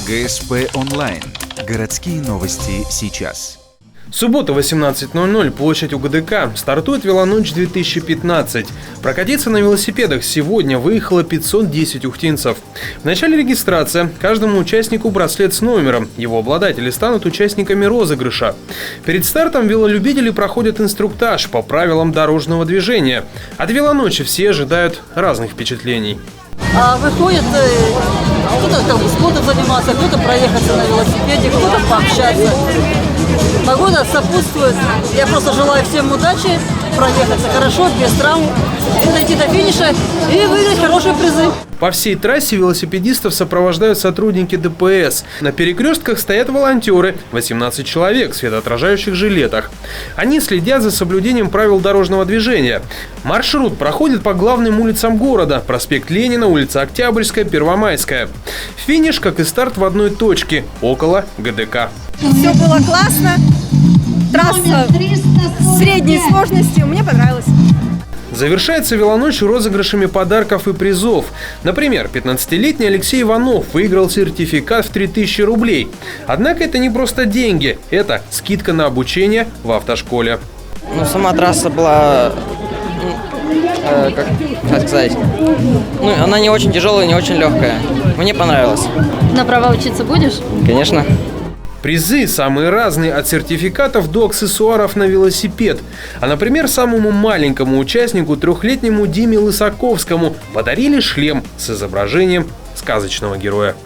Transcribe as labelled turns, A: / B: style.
A: ГСП онлайн. Городские новости сейчас.
B: Суббота, 18:00, площадь УГДК. Стартует велоночь 2015. Прокатиться на велосипедах сегодня выехало 510 ухтинцев. В начале регистрация. Каждому участнику браслет с номером. Его обладатели станут участниками розыгрыша. Перед стартом велолюбители проходят инструктаж по правилам дорожного движения. От велоночи все ожидают разных впечатлений.
C: Выходит кто-то спортом заниматься, кто-то проехаться на велосипеде, кто-то пообщаться. Погода сопутствует. Я просто желаю всем удачи, проехаться хорошо, без травм, дойти до финиша и выиграть хорошие призы.
B: По всей трассе велосипедистов сопровождают сотрудники ДПС. На перекрестках стоят волонтеры, 18 человек в светоотражающих жилетах. Они следят за соблюдением правил дорожного движения. Маршрут проходит по главным улицам города: проспект Ленина, улица Октябрьская, Первомайская. Финиш, как и старт, в одной точке – около ГДК.
D: Все было классно. Трасса средней сложности. Мне понравилось.
B: Завершается велоночь розыгрышами подарков и призов. Например, 15-летний Алексей Иванов выиграл сертификат в 3000 рублей. Однако это не просто деньги, это скидка на обучение в автошколе.
E: Сама трасса была, как сказать, она не очень тяжелая, не очень легкая. Мне понравилось.
F: На права учиться будешь?
E: Конечно.
B: Призы самые разные, от сертификатов до аксессуаров на велосипед. А, например, самому маленькому участнику, 3-летнему Диме Лысаковскому, подарили шлем с изображением сказочного героя.